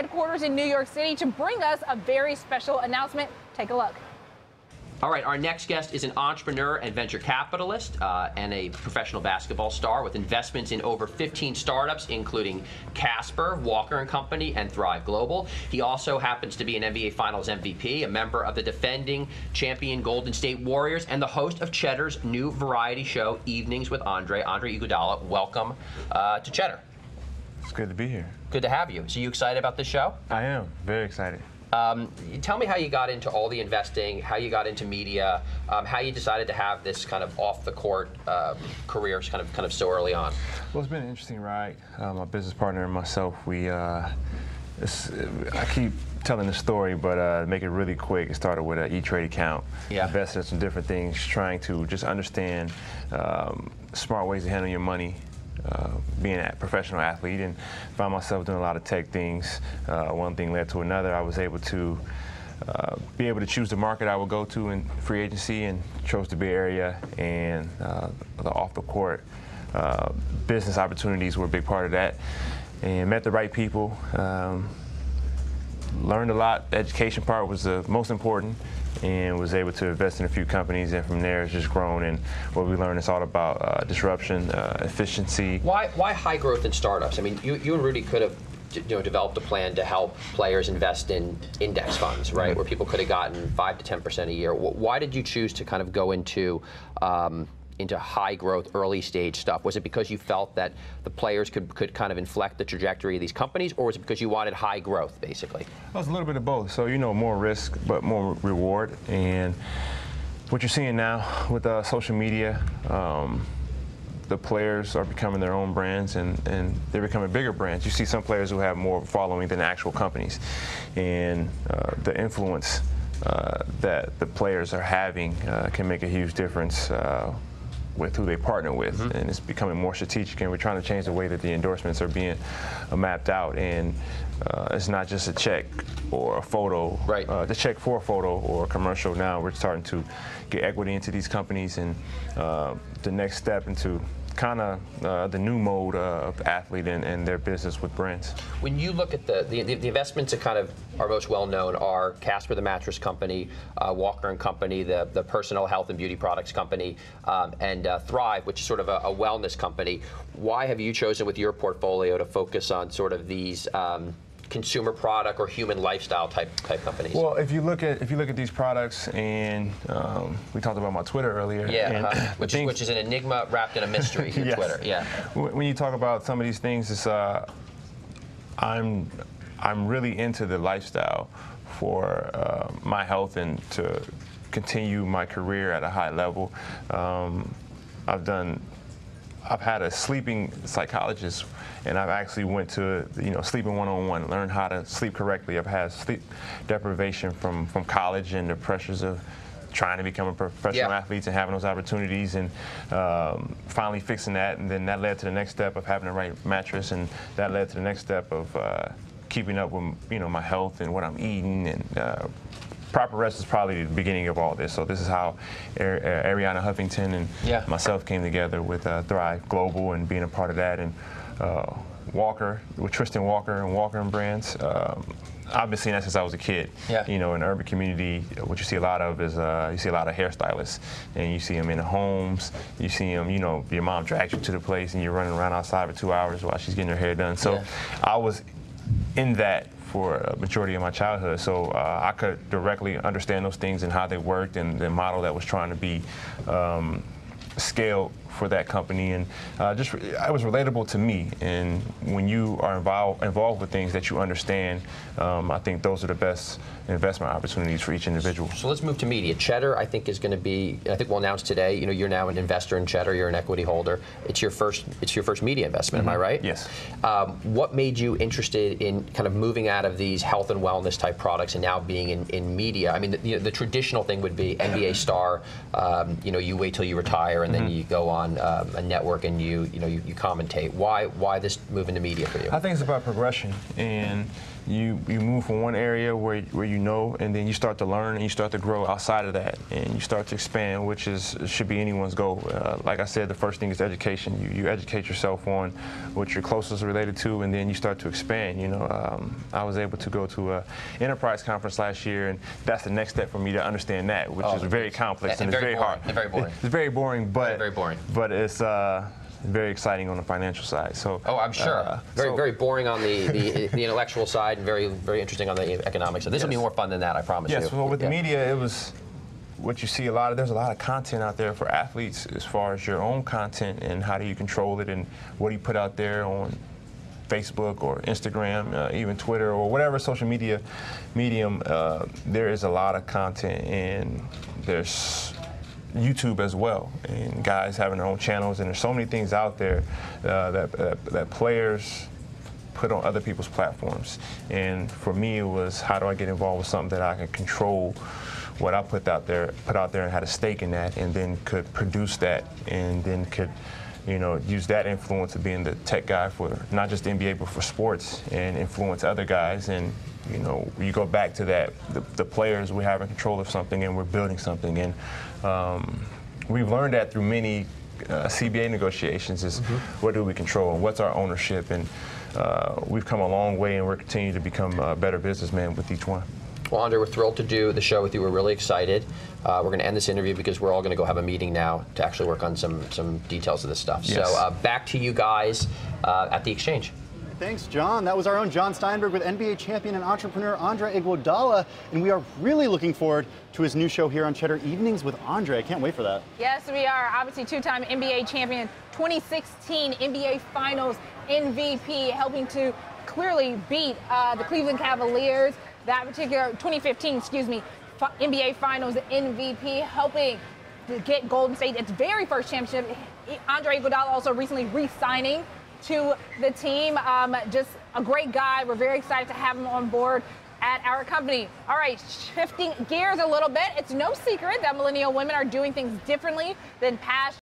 headquarters in New York City to bring us a very special announcement. Take a look. All right, our next guest is an entrepreneur and venture capitalist and a professional basketball star with investments in over 15 startups, including Casper, Walker & Company, and Thrive Global. He also happens to be an NBA Finals MVP, a member of the defending champion Golden State Warriors, and the host of Cheddar's new variety show, Evenings with Andre Iguodala. Welcome to Cheddar. It's good to be here. Good to have you. So you excited about this show? I am very excited. Tell me how you got into all the investing, how you got into media, how you decided to have this kind of off-the-court career kind of so early on. Well, it's been an interesting ride. My business partner and myself, I keep telling the story, but to make it really quick, it started with an E-Trade account. Yeah. Invested in some different things, trying to just understand smart ways to handle your money. Being a professional athlete, and found myself doing a lot of tech things. One thing led to another. I was able to choose the market I would go to in free agency, and chose the Bay Area, and the off-the-court business opportunities were a big part of that. And met the right people. Learned a lot. The education part was the most important, and was able to invest in a few companies, and from there it's just grown. And what we learned is all about disruption, efficiency. Why high growth in startups? I mean, you and Rudy could have developed a plan to help players invest in index funds, right? Where people could have gotten 5 to 10% a year. Why did you choose to kind of go into high growth, early stage stuff? Was it because you felt that the players could kind of inflect the trajectory of these companies, or was it because you wanted high growth, basically? It was a little bit of both. So, more risk, but more reward. And what you're seeing now with social media, the players are becoming their own brands, and they're becoming bigger brands. You see some players who have more following than actual companies. And the influence that the players are having can make a huge difference with who they partner with, and it's becoming more strategic, and we're trying to change the way that the endorsements are being mapped out, and it's not just a check or a photo, right? The check for a photo or a commercial. Now we're starting to get equity into these companies, and the next step into kind of the new mode of athlete and their business with brands. When you look at the investments that kind of are most well known are Casper, the mattress company, Walker & Company, the personal health and beauty products company, and Thrive, which is sort of a wellness company. Why have you chosen with your portfolio to focus on sort of these consumer product or human lifestyle type companies? Well, if you look at these products, and we talked about my Twitter earlier, yeah, which is an enigma wrapped in a mystery. Your yes. Twitter, yeah. When you talk about some of these things, it's I'm really into the lifestyle for my health and to continue my career at a high level. I've had a sleeping psychologist, and I've actually went to sleeping 101, learned how to sleep correctly. I've had sleep deprivation from college and the pressures of trying to become a professional athlete and having those opportunities, and finally fixing that, and then that led to the next step of having the right mattress, and that led to the next step of keeping up with my health and what I'm eating, and proper rest is probably the beginning of all this. So this is how Ariana Huffington and myself came together with Thrive Global, and being a part of that, and Walker, with Tristan Walker and Walker & Brands. I've been seeing that since I was a kid. Yeah. In the urban community, what you see a lot of is you see a lot of hairstylists, and you see them in the homes. You see them, your mom drags you to the place, and you're running around outside for 2 hours while she's getting her hair done. So I was in that for a majority of my childhood, so I could directly understand those things and how they worked, and the model that was trying to be scaled for that company, and it was relatable to me. And when you are involved with things that you understand, I think those are the best investment opportunities for each individual. So let's move to media. Cheddar, I think, is going to be. I think we'll announce today. You're now an investor in Cheddar. You're an equity holder. It's your first media investment. Am I right? Yes. What made you interested in kind of moving out of these health and wellness type products and now being in media? I mean, the traditional thing would be NBA star. You wait till you retire, and then you go on a network and you commentate. Why this move into media for you? I think it's about progression, and you move from one area where you know, and then you start to learn and you start to grow outside of that, and you start to expand, which should be anyone's goal. Like I said, the first thing is education. You educate yourself on what you're closest related to, and then you start to expand. You know, I was able to go to an enterprise conference last year, and that's the next step for me to understand that, which is very complex and it's very hard. And very boring. It's very boring, but very boring. But it's very exciting on the financial side. So I'm sure. Very boring on the intellectual side, and very interesting on the economic side. This will be more fun than that, I promise you. Yes, well, with the media, it was what you see there's a lot of content out there for athletes as far as your own content and how do you control it and what do you put out there on Facebook or Instagram, even Twitter or whatever social media medium. There is a lot of content, and there's YouTube as well, and guys having their own channels, and there's so many things out there that players put on other people's platforms. And for me, it was how do I get involved with something that I can control what I put out there and had a stake in that, and then could produce that, and then could use that influence of being the tech guy for not just the NBA but for sports, and influence other guys. And you go back to that, the players, we have in control of something and we're building something. And we've learned that through many CBA negotiations is what do we control and what's our ownership. And we've come a long way, and we're continuing to become a better businessman with each one. Well, Andre, we're thrilled to do the show with you. We're really excited. We're going to end this interview because we're all going to go have a meeting now to actually work on some details of this stuff. Yes. So back to you guys at the exchange. Thanks, John. That was our own John Steinberg with NBA champion and entrepreneur Andre Iguodala, and we are really looking forward to his new show here on Cheddar Evenings with Andre. I can't wait for that. Yes, we are. Obviously, two-time NBA champion, 2016 NBA Finals MVP, helping to clearly beat the Cleveland Cavaliers. That particular 2015, NBA Finals MVP, helping to get Golden State its very first championship. Andre Iguodala also recently re-signing to the team. Just a great guy. We're very excited to have him on board at our company. All right, shifting gears a little bit. It's no secret that millennial women are doing things differently than past